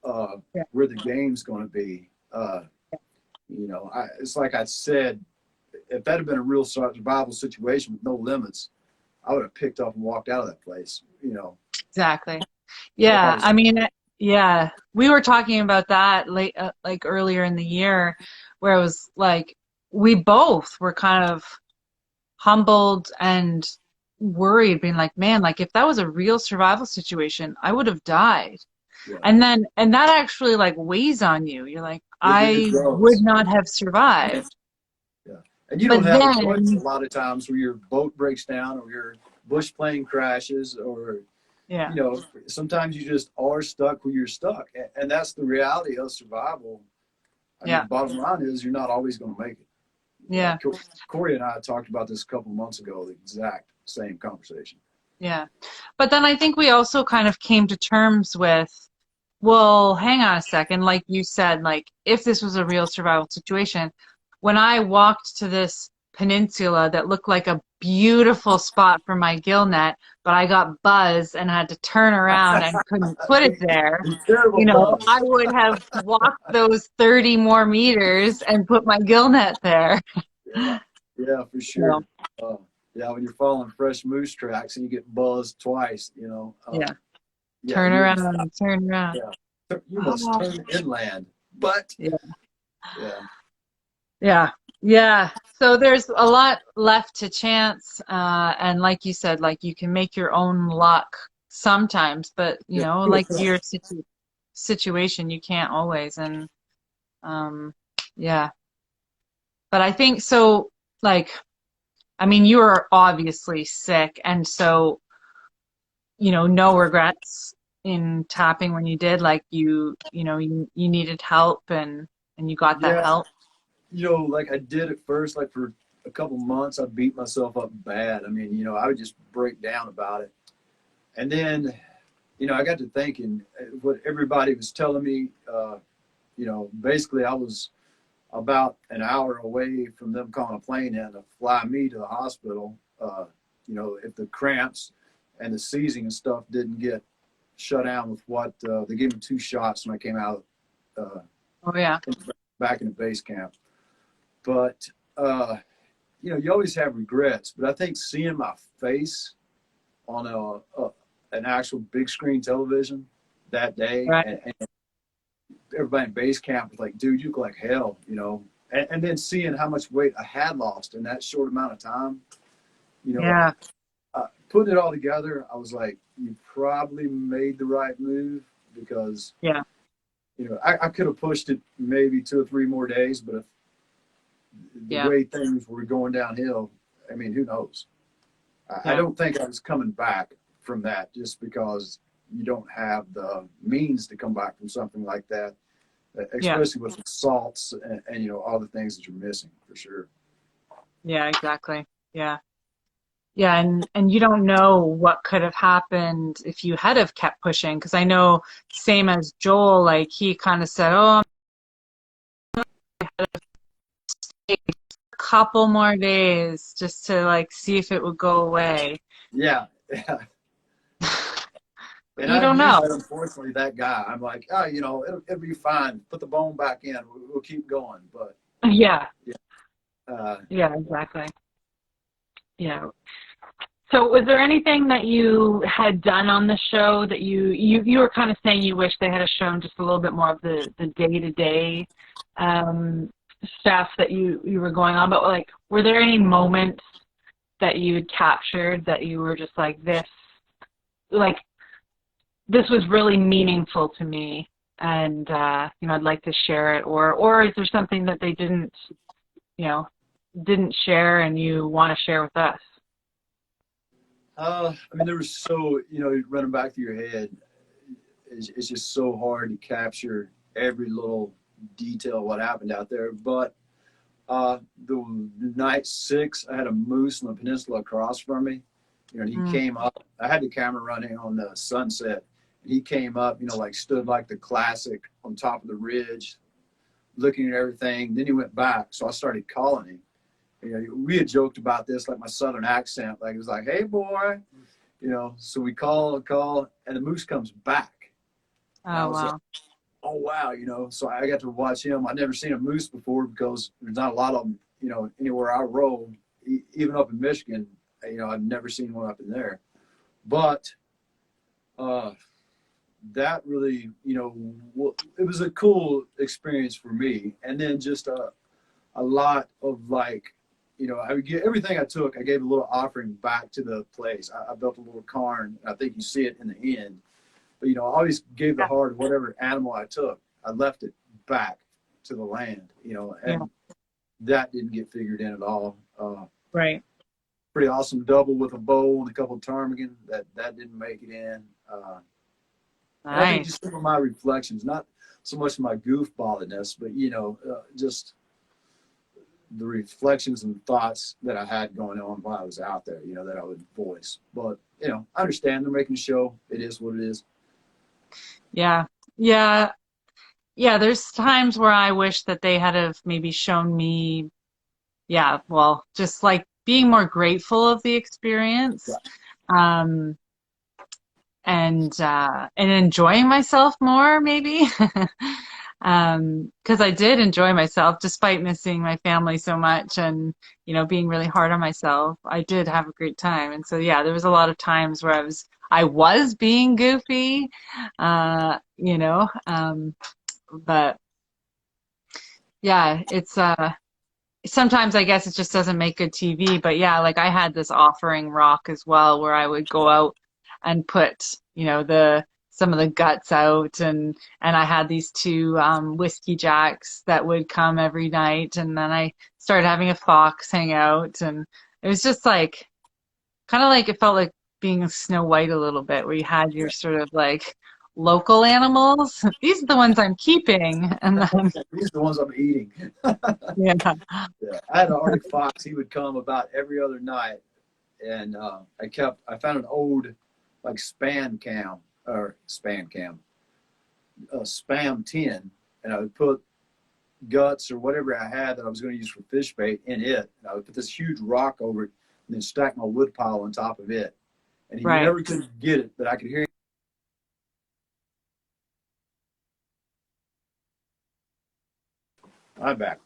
yeah, where the game's going to be. It's like I said, if that had been a real survival situation with no limits, I would have picked up and walked out of that place. exactly. If I Yeah, was, I mean, yeah, we were talking about that late, like earlier in the year, where it was like we both were kind of humbled and worried, being like, man, like if that was a real survival situation, I would have died. yeah, And that actually like weighs on you. You're like, it I would grows. not have survived. Yeah, and you don't But have a choice a then, lot of times where your boat breaks down or your bush plane crashes or yeah, sometimes you just are stuck where you're stuck, and that's the reality of survival. I mean, yeah, the bottom line is you're not always going to make it. yeah, Corey and I talked about this a couple months ago, the exact same conversation. yeah. But then I think we also kind of came to terms with, well, hang on a second. Like you said, like if this was a real survival situation, when I walked to this peninsula that looked like a beautiful spot for my gill net, but I got buzzed and had to turn around and couldn't put it there. Terrible You know, buzz. I would have walked those 30 more meters and put my gill net there. Yeah, yeah, for So, sure. Uh, yeah, when you're following fresh moose tracks and you get buzzed twice, yeah, yeah, turn you would around stop. and turn around. Yeah, you must Oh, turn inland. But yeah. yeah, Yeah. Yeah. So there's a lot left to chance. And like you said, like you can make your own luck sometimes, but you yeah, know, to a like point. your situation, you can't always. And um, yeah. But I think so, like, I mean, you were obviously sick, and so, you know, no regrets in tapping when you did, like you needed help and you got that Yeah, help. like I did at first, like for a couple months, I beat myself up bad. I mean, I would just break down about it. And then, I got to thinking what everybody was telling me. Basically, I was about an hour away from them calling a plane in to fly me to the hospital. If the cramps and the seizing and stuff didn't get shut down with what they gave me 2 shots when I came out uh, Oh yeah. back in the base camp. But you always have regrets. But I think seeing my face on an actual big screen television that day, Right. and everybody in base camp was like, "Dude, you look like hell." And then seeing how much weight I had lost in that short amount of time, you know, Yeah. putting it all together, I was like, "You probably made the right move because." Yeah. I could have pushed it maybe 2 or 3 more days, but if the Yeah. way things were going downhill, I mean, who knows? I Yeah. don't think I was coming back from that just because you don't have the means to come back from something like that, Yeah. especially with assaults and all the things that you're missing for sure. Yeah, exactly. Yeah. Yeah, and you don't know what could have happened if you had have kept pushing, because I know same as Joel, like he kind of said, "Oh, a couple more days just to like see if it would go away." Yeah, yeah. But And you I'm don't know. usually, unfortunately, that guy. I'm like, oh, it'll be fine. Put the bone back in. We'll keep going. But Yeah. yeah, uh, Yeah, exactly. Yeah. So was there anything that you had done on the show that you were kind of saying you wish they had shown just a little bit more of the day-to-day stuff that you were going on, but like were there any moments that you had captured that you were just like this was really meaningful to me, and I'd like to share it, or is there something that they didn't share and you want to share with us? I mean, there was running back through your head. It's just so hard to capture every little detail of what happened out there. But the night 6, I had a moose on the peninsula across from me. And he Mm. came up. I had the camera running on the sunset. And he came up, like stood like the classic on top of the ridge, looking at everything. Then he went back. So I started calling him. We had joked about this, like my southern accent. Like it was like, "Hey, boy," So we call, and the moose comes back. And I Oh was like, wow. "Oh wow," So I got to watch him. I'd never seen a moose before because there's not a lot of them, anywhere I roam, even up in Michigan. I've never seen one up in there. But that really, it was a cool experience for me. And then just a lot of like, I would get everything I took. I gave a little offering back to the place. I built a little cairn. I think you see it in the end. But I always gave the Yeah. heart of whatever animal I took. I left it back to the land. Yeah. And that didn't get figured in at all. Right. Pretty awesome double with a bow and a couple of ptarmigan. That didn't make it in. And I think Nice. just some of my reflections, not so much my goofballiness, but just the reflections and thoughts that I had going on while I was out there, that I would voice. But, I understand they're making a show. It is what it is. Yeah. Yeah. yeah, there's times where I wish that they had have maybe shown me, yeah, well, just like being more grateful of the experience. Um, and enjoying myself more maybe. Because I did enjoy myself despite missing my family so much and being really hard on myself. I did have a great time. And so yeah, there was a lot of times where I was being goofy, but yeah, it's sometimes I guess it just doesn't make good TV, but yeah, like I had this offering rock as well where I would go out and put, the some of the guts out, and I had these two whiskey jacks that would come every night, and then I started having a fox hang out, and it was just like kind of like it felt like being a Snow White a little bit, where you had your sort of like local animals. These are the ones I'm keeping, and then These are the ones I'm eating. yeah. Yeah. I had an Arctic fox. He would come about every other night, and I found an old like spam tin, and I would put guts or whatever I had that I was going to use for fish bait in it. And I would put this huge rock over it, and then stack my wood pile on top of it. And he Right. never could get it, but I could hear him. I'm back.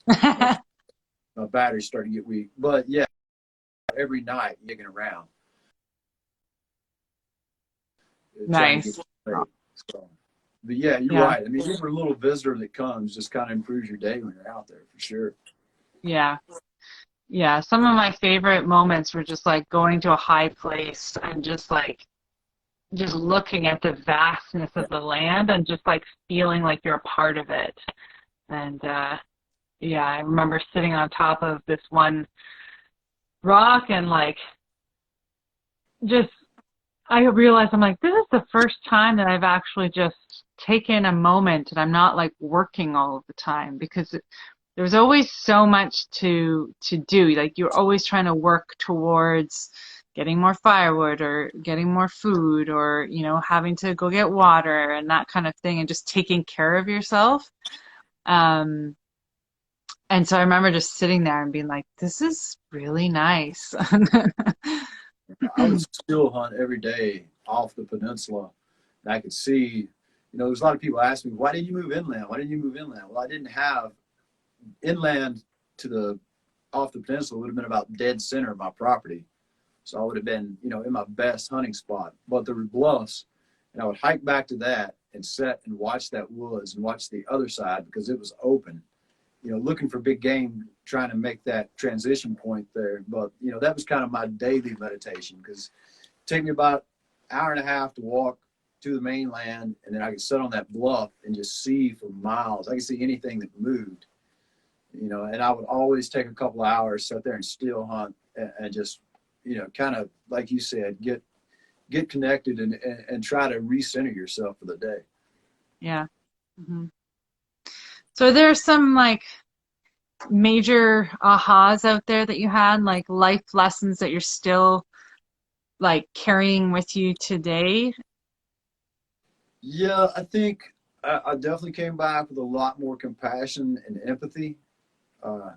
My, my battery's starting to get weak, but yeah, every night digging around, trying to get Nice. bait. So, but yeah, you're Yeah. right. I mean, every little visitor that comes just kind of improves your day when you're out there for sure. Yeah. Yeah. Some of my favorite moments were just like going to a high place and just like just looking at the vastness Yeah. of the land and just like feeling like you're a part of it. And yeah, I remember sitting on top of this one rock and like just I realized I'm like, this is the first time that I've actually just taken a moment and I'm not like working all of the time because there's always so much to do. Like you're always trying to work towards getting more firewood or getting more food or, having to go get water and that kind of thing and just taking care of yourself. Um, and so I remember just sitting there and being like, this is really nice. I would still hunt every day off the peninsula, and I could see. There's a lot of people ask me, "Why didn't you move inland? Why didn't you move inland?" Well, I didn't have inland to the off the peninsula would have been about dead center of my property, so I would have been, in my best hunting spot. But there were bluffs, and I would hike back to that and sit and watch that woods and watch the other side because it was open. Looking for big game, trying to make that transition point there. But, that was kind of my daily meditation because it took me about an hour and a half to walk to the mainland. And then I could sit on that bluff and just see for miles. I could see anything that moved, and I would always take a couple of hours, sit there and still hunt and just, kind of, like you said, get connected and try to recenter yourself for the day. Yeah. Hmm. So are there some like major ahas out there that you had, like life lessons that you're still like carrying with you today? Yeah, I think I definitely came back with a lot more compassion and empathy. Uh,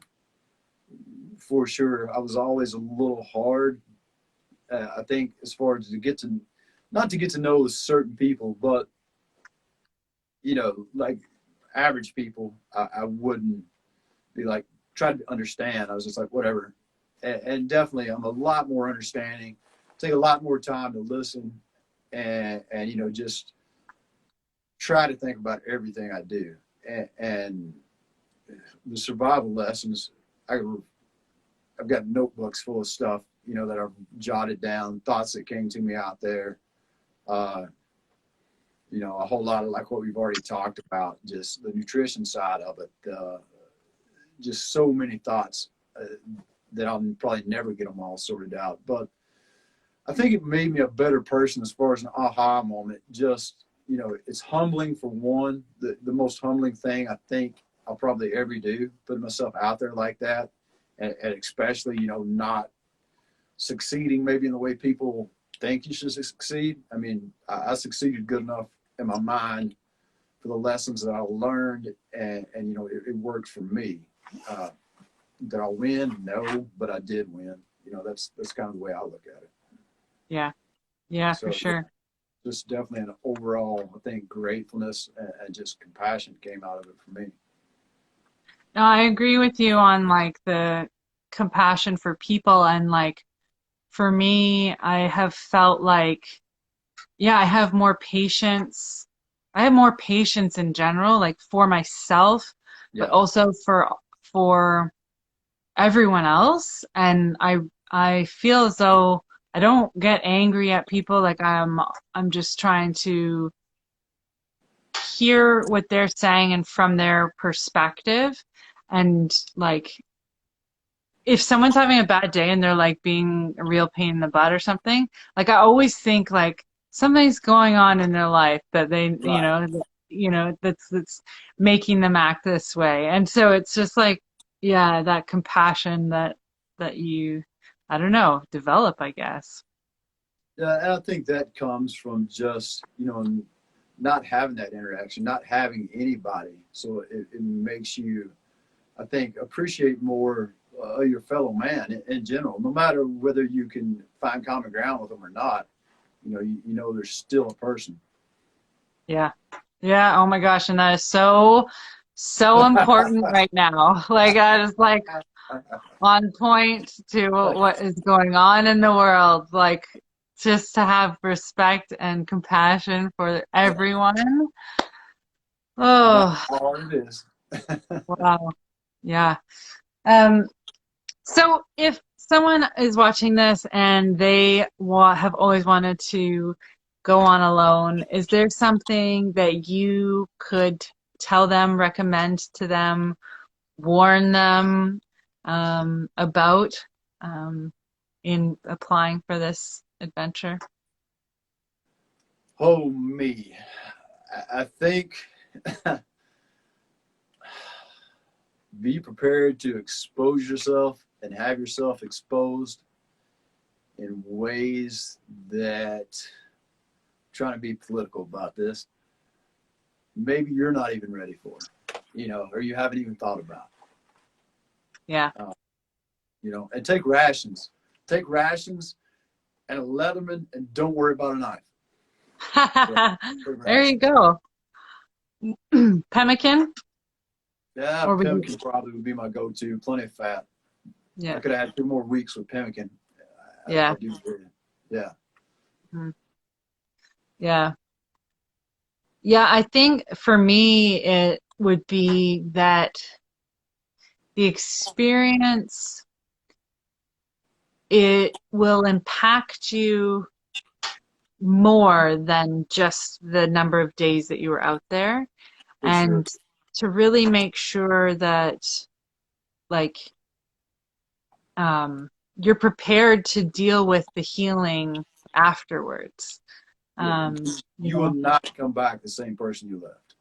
for sure, I was always a little hard. I think as far as not to get to know certain people, but like average people, I wouldn't be like try to understand. I was just like whatever, and definitely I'm a lot more understanding. Take a lot more time to listen, and just try to think about everything I do, and the survival lessons. I've got notebooks full of stuff, that I've jotted down, thoughts that came to me out there. Uh, a whole lot of like what we've already talked about, just the nutrition side of it. Just so many thoughts that I'll probably never get them all sorted out. But I think it made me a better person as far as an aha moment. Just, it's humbling for one. The most humbling thing I think I'll probably ever do, put myself out there like that. And especially, not succeeding maybe in the way people think you should succeed. I mean, I succeeded good enough in my mind for the lessons that I learned, and you know, it worked for me. Did I win? No, but I did win. You know, that's kind of the way I look at it. Yeah. Yeah, for So sure. just definitely an overall, I think, gratefulness and just compassion came out of it for me. No, I agree with you on like the compassion for people, and like for me, I have felt like, yeah, I have more patience. I have more patience in general, like for myself, but Yeah, also for everyone else. And I feel as though I don't get angry at people. Like I'm just trying to hear what they're saying and from their perspective. And like if someone's having a bad day and they're like being a real pain in the butt or something, like I always think like something's going on in their life that they, right. that's making them act this way. And so it's just like, yeah, that compassion that you, I don't know, develop, I guess. Yeah, and I think that comes from just, you know, not having that interaction, not having anybody. So it makes you, I think, appreciate more your fellow man in general, no matter whether you can find common ground with them or not. You know, there's still a person. Yeah. Yeah. Oh my gosh. And that is so, so important right now. Like I was like on point to what is going on in the world. Like just to have respect and compassion for everyone. No matter Oh, how hard it is. wow. Yeah. Um, so if someone is watching this and they have always wanted to go on alone, is there something that you could tell them, recommend to them, warn them about in applying for this adventure? Oh, me. I think be prepared to expose yourself and have yourself exposed in ways that, trying to be political about this, maybe you're not even ready for, you know, or you haven't even thought about. Yeah. You know, and take rations and a Leatherman, and don't worry about a knife. Yeah, take There you rations. go. Pemmican? Yeah, Or would you? pemmican probably would be my go-to. Plenty of fat. I Yeah. could have had 2 more weeks with pemmican. I Yeah. do. Yeah. Mhm. Yeah. Yeah, I think for me, it would be that the experience, it will impact you more than just the number of days that you were out there. For sure. And to really make sure that like you're prepared to deal with the healing afterwards. Yeah. You You will know, not come back the same person you left.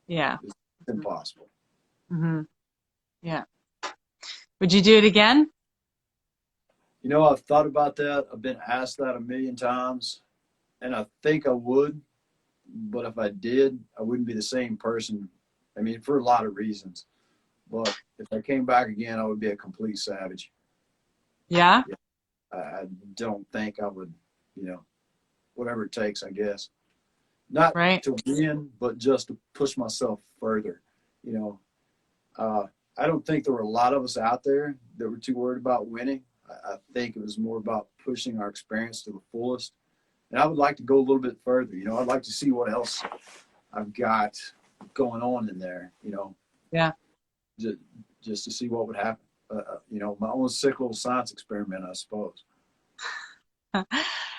yeah. It's impossible. Hmm. Yeah. Would you do it again? You know, I've thought about that. I've been asked that a million times, and I think I would. But if I did, I wouldn't be the same person. I mean, for a lot of reasons. But if I came back again, I would be a complete savage. Yeah. Yeah, I don't think I would, you know, whatever it takes, I guess. Not Right. to win, but just to push myself further. You know, I don't think there were a lot of us out there that were too worried about winning. I think it was more about pushing our experience to the fullest. And I would like to go a little bit further. You know, I'd like to see what else I've got going on in there. You know, Yeah. just, just to see what would happen. You know, my own sick little science experiment, I suppose.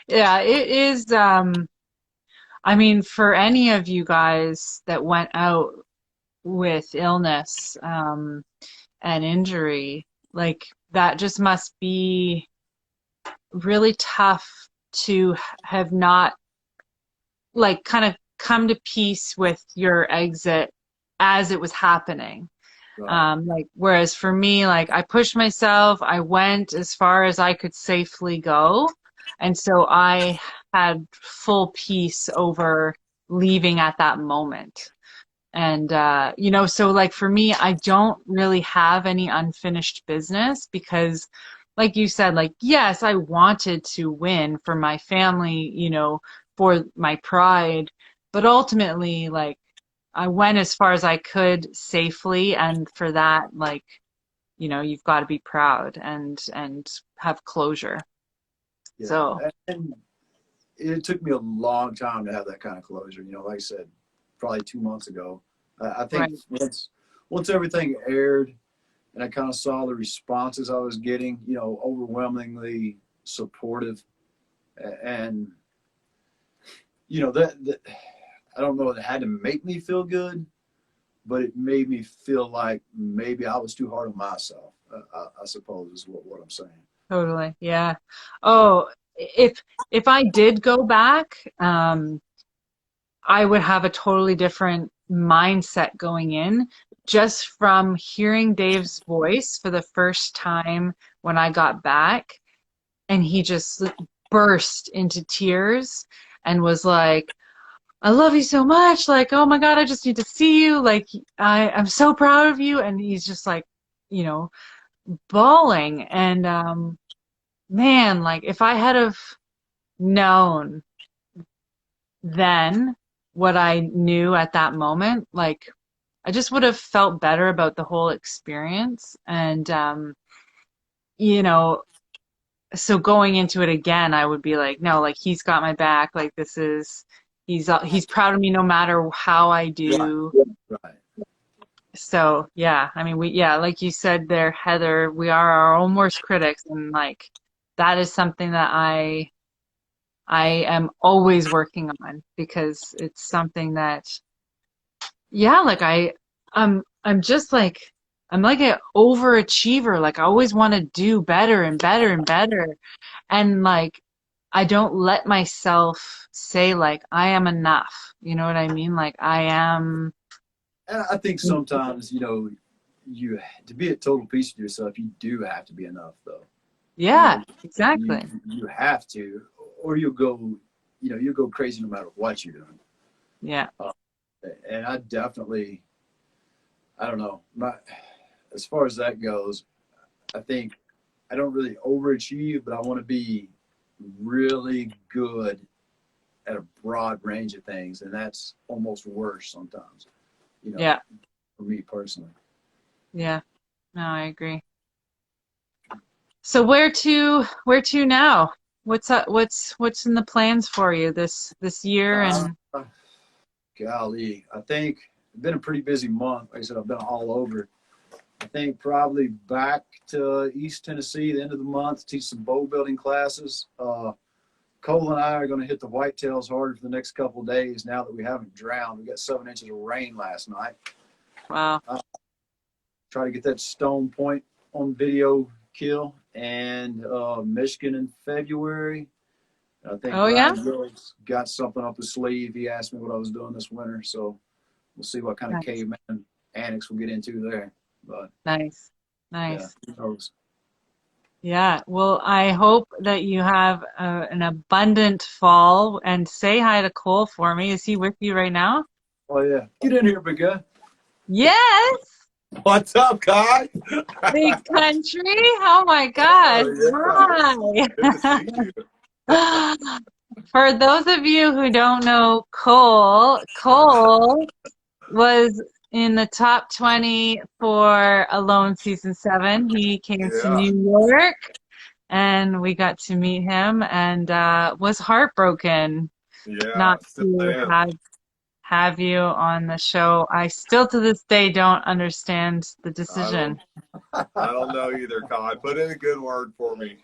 Yeah, it is. I mean, for any of you guys that went out with illness, and injury, like that just must be really tough to have not like kind of come to peace with your exit as it was happening. Right. Like, whereas for me, like I pushed myself, I went as far as I could safely go. And so I had full peace over leaving at that moment. And, so like for me, I don't really have any unfinished business because, like you said, like, yes, I wanted to win for my family, for my pride, but ultimately, like, I went as far as I could safely. And for that, like, you've got to be proud and have closure. Yeah. So, And it took me a long time to have that kind of closure. Like I said, probably 2 months ago. I think right. once everything aired and I kind of saw the responses I was getting, overwhelmingly supportive, and that I don't know if it had to make me feel good, but it made me feel like maybe I was too hard on myself. I suppose is what I'm saying. Totally. Yeah. Oh, if I did go back, I would have a totally different mindset going in just from hearing Dave's voice for the first time when I got back, and he just burst into tears and was like, I love you so much. Like, oh my God, I just need to see you. Like, I'm so proud of you. And he's just like, you know, bawling. And man, like if I had have known then what I knew at that moment, like I just would have felt better about the whole experience. And you know, so going into it again, I would be like, no, like he's got my back. Like he's proud of me no matter how I Right. do. Right. So yeah, I mean like you said there, Heather, we are our own worst critics, and like that is something that I am always working on because it's something that yeah, like I'm just like I'm like an overachiever. Like I always want to do better and better and better. And like I don't let myself say like I am enough. You know what I mean? Like I am And I think sometimes, you to be a total piece of yourself, you do have to be enough, though. You yeah, know, you exactly. you have to, or you'll go crazy no matter what you're doing. Yeah. Uh, and I don't know, as far as that goes, I think I don't really overachieve, but I want to be really good at a broad range of things, and that's almost worse sometimes. You know, Yeah. for me personally. Yeah. No, I agree. So where to now? What's up, what's in the plans for you this year Uh, and Golly, I think it's been a pretty busy month. Like I said, I've been all over. I think probably back to East Tennessee the end of the month, teach some bow building classes. Cole and I are going to hit the whitetails hard for the next couple of days now that we haven't drowned. We got 7 inches of rain last night. wow. Try to get that stone point on video kill, and Michigan in February. I think Oh yeah? Ryan Gill's got something up his sleeve. He asked me what I was doing this winter, so we'll see what kind of Nice. caveman annex we'll get into there. But Nice. yeah, Nice. who knows? Yeah. Well, I hope that you have an abundant fall and say hi to Cole for me. Is he with you right now? Oh yeah, get in here, big guy. Yes. What's up, Kai? Big country. Oh my gosh. Oh, yeah. Good to see you. Hi. For those of you who don't know Cole was in the top 20 for Alone season 7. He came to Yeah, New York and we got to meet him and was heartbroken yeah, not still to am. have you on the show. I still to this day don't understand the I decision. don't, I don't know either, Kai. Put in a good word for me.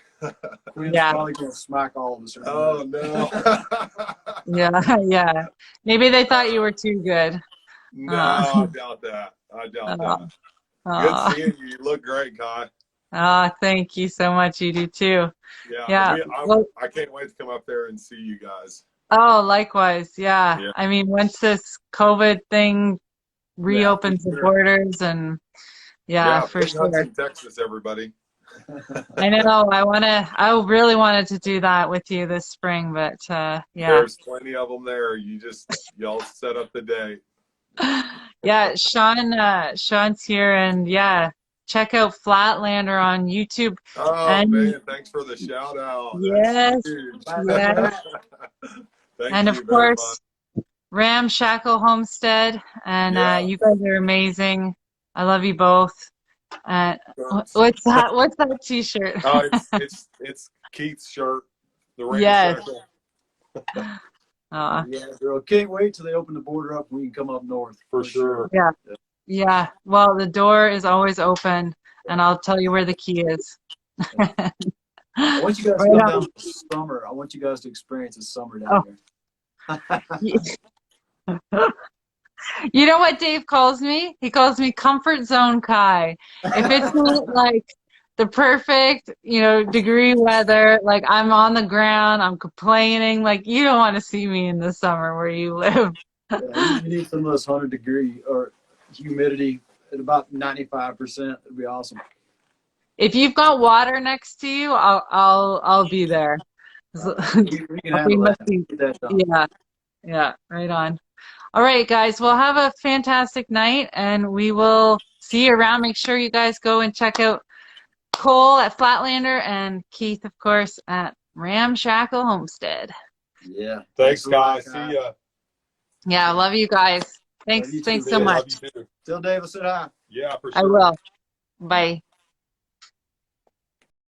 Quinn's Yeah, probably gonna smack all of us. Oh no, yeah, yeah. Maybe they thought you were too good. no, Uh, I doubt that. I doubt uh, that. Good uh, seeing you. You look great, Kai. thank you so much. You do too. Yeah, Yeah. I, Well, I can't wait to come up there and see you guys. oh, likewise. Yeah. Yeah, I mean, once this COVID thing yeah, for reopens the sure. borders and yeah, Yeah, for big hunts sure. in Texas, everybody. I know. I really wanted to do that with you this spring, but yeah. There's plenty of them there. Y'all set up the day. Yeah, Sean's here, and yeah, check out Flatlander on YouTube. Oh And man, thanks for the shout out. That's yes, huge. Back to yeah, that. Thank and you. of Very fun. course Ramshackle Homestead, and Yeah. you guys are amazing. I love you both. Uh, what's that? What's that T-shirt? Oh, it's Keith's shirt, the Yes. ramshackle. Uh, Yeah, girl. Can't wait till they open the border up and we can come up north. For sure. yeah, yeah. Well, the door is always open, and I'll tell you where the key is. I want you guys to Right come on. down for summer. I want you guys to experience the summer Oh. down here. You know what Dave calls me? He calls me Comfort Zone Kai. If it's not like the perfect, degree weather, like I'm on the ground, I'm complaining, like you don't want to see me in the summer where you live. Yeah, you need some of those 100-degree or humidity at about 95%. It'd be awesome. If you've got water next to you, I'll be there. We can handle that. Get that done. Yeah, yeah, right on. All right, guys. Well, have a fantastic night, and we will see you around. Make sure you guys go and check out Cole at Flatlander and Keith, of course, at Ramshackle Homestead. Yeah. Thanks, guys. See ya. Yeah, I love you guys. Thanks, Love you too, thanks so Dave. much. Love you too. Tell Dave I said hi. Yeah, for I sure. will. Bye.